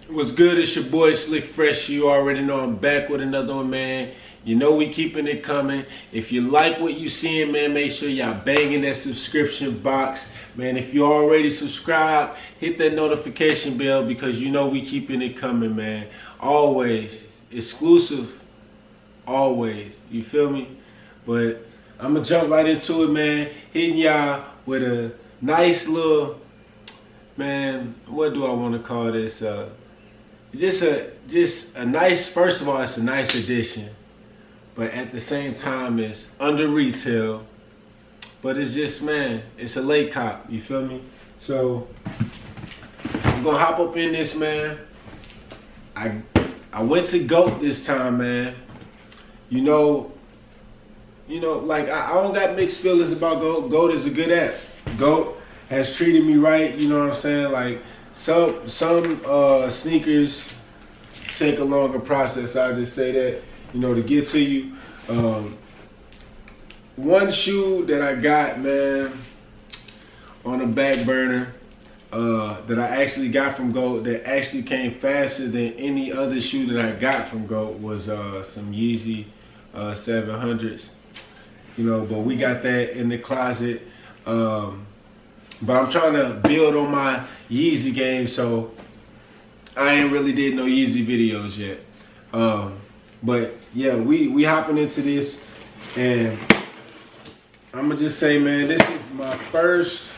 What's good? It's your boy Slick Fresh. You already know I'm back with another one, man. You know we keeping it coming. If you like what you seeing, man, make sure y'all banging that subscription box. Man, if you already subscribed, hit that notification bell because you know we keeping it coming, man. Always. Exclusive. Always. You feel me? But I'm going to jump right into it, man. Hitting y'all with a nice little, man, what do I want to call this? Just a nice, first of all, it's a nice addition, but at the same time it's under retail, but it's just, man, it's a late cop, you feel me? So I'm gonna hop up in this, man. I went to GOAT this time, man. You know, like I don't got mixed feelings about GOAT. GOAT is a good app. GOAT has treated me right, you know what I'm saying? Like some sneakers take a longer process. I'll just say that, you know, to get to you. One shoe that I got, man, on the back burner, that I actually got from GOAT that actually came faster than any other shoe that I got from GOAT was some Yeezy 700s. You know, but we got that in the closet. But I'm trying to build on my Yeezy game, so I ain't really did no Yeezy videos yet. But yeah, we hopping into this, and I'm gonna just say, man, this is my first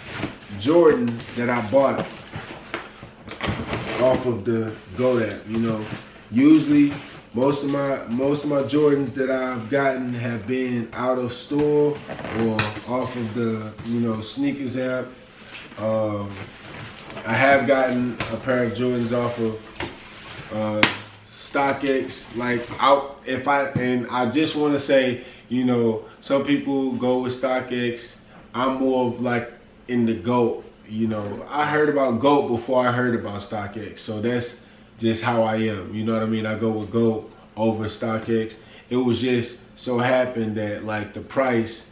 Jordan that I bought off of the GOAT app. You know, usually most of my Jordans that I've gotten have been out of store or off of the, you know, sneakers app. I have gotten a pair of Jordans off of StockX. Like I just want to say, you know, some people go with StockX. I'm more of like in the GOAT. You know, I heard about GOAT before I heard about StockX, so that's just how I am. You know what I mean? I go with GOAT over StockX. It was just so happened that like the price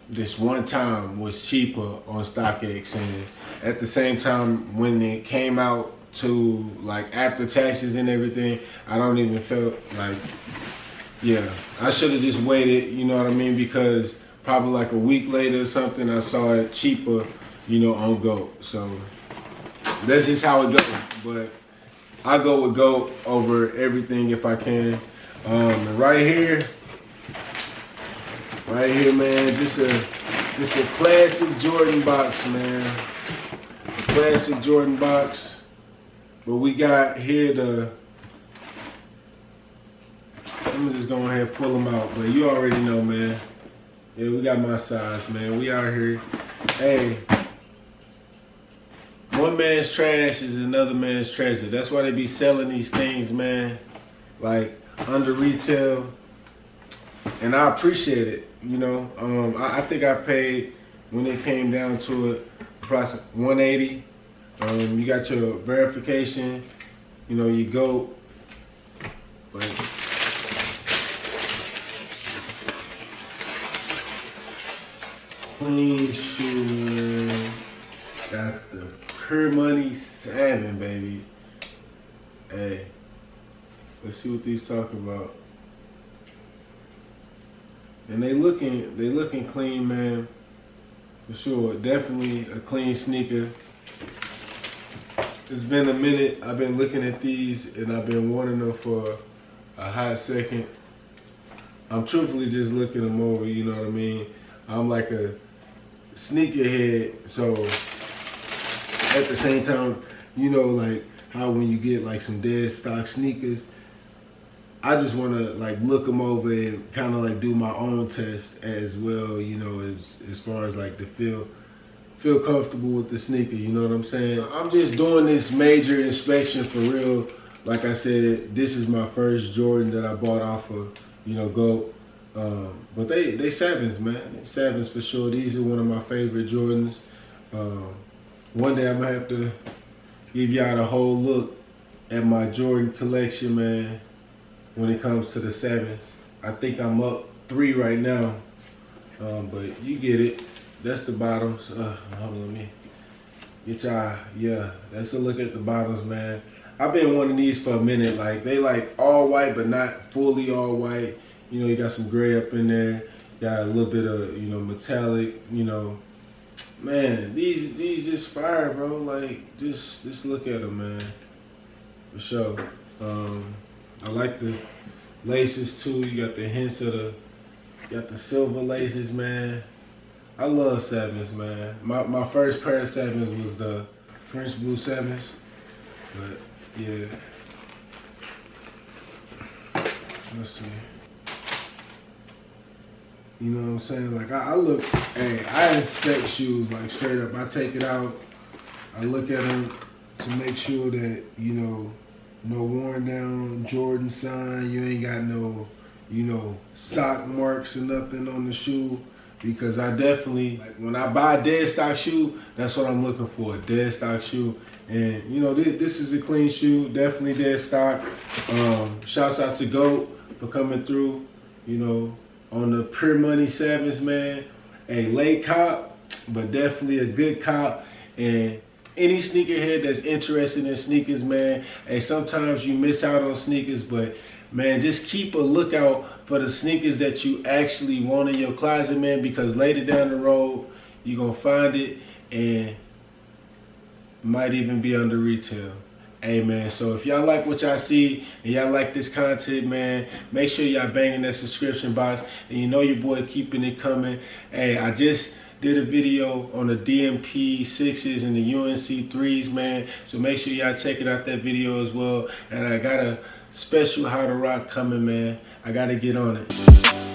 this one time was cheaper on StockX, and at the same time when it came out to like after taxes and everything, I don't even feel like, yeah, I should have just waited, you know what I mean, because probably like a week later or something I saw it cheaper, you know, on GOAT. So that's just how it goes. But I go with GOAT over everything if I can. Right here, man, just a classic Jordan box, man. A classic Jordan box. But we got here I'm just going ahead and pull them out. But you already know, man. Yeah, we got my size, man. We out here. Hey, one man's trash is another man's treasure. That's why they be selling these things, man, like under retail. And I appreciate it, you know. I think I paid, when it came down to it, approximately $180. You got your verification, you know, you go. But clean shoe, got the Pure Money 7, baby. Hey, let's see what these talking about. And they looking clean, man. For sure, definitely a clean sneaker. It's been a minute. I've been looking at these and I've been wanting them for a hot second. I'm truthfully just looking them over, you know what I mean? I'm like a sneakerhead, so at the same time, you know, like how when you get like some dead stock sneakers, I just want to like look them over and kind of like do my own test as well, you know, as far as like to feel comfortable with the sneaker, you know what I'm saying? I'm just doing this major inspection for real. Like I said, this is my first Jordan that I bought off of, you know, GOAT. But they sevens, man. Sevens for sure. These are one of my favorite Jordans. One day I'm gonna have to give y'all the whole look at my Jordan collection, man, when it comes to the sevens. I think I'm up 3 right now. But you get it. That's the bottoms. Hold on, Get y'all, yeah, that's a look at the bottoms, man. I've been wanting these for a minute. Like, they like all white, but not fully all white. You know, you got some gray up in there. Got a little bit of, you know, metallic, you know. Man, these just fire, bro. Like, just look at them, man. For sure. I like the laces too. You got the hints of got the silver laces, man. I love sevens, man. My first pair of sevens was the French Blue sevens, but yeah. Let's see. You know what I'm saying? Like I look, hey, I inspect shoes like straight up. I take it out, I look at them to make sure that, you know, no worn down Jordan sign. You ain't got no, you know, sock marks or nothing on the shoe. Because I definitely, like, when I buy a dead stock shoe, that's what I'm looking for, a dead stock shoe. And, you know, this is a clean shoe, definitely dead stock. Shouts out to GOAT for coming through, you know, on the Pure Money Sevens, man. A late cop, but definitely a good cop. And any sneakerhead that's interested in sneakers, man, hey, sometimes you miss out on sneakers, but man, just keep a lookout for the sneakers that you actually want in your closet, man, because later down the road, you're going to find it and might even be under retail. Hey, man, so if y'all like what y'all see and y'all like this content, man, make sure y'all banging that subscription box. And you know your boy keeping it coming. Hey, I just did a video on the DMP 6s and the UNC 3s, man. So make sure y'all checking out that video as well. And I got a special How to Rock coming, man. I gotta get on it.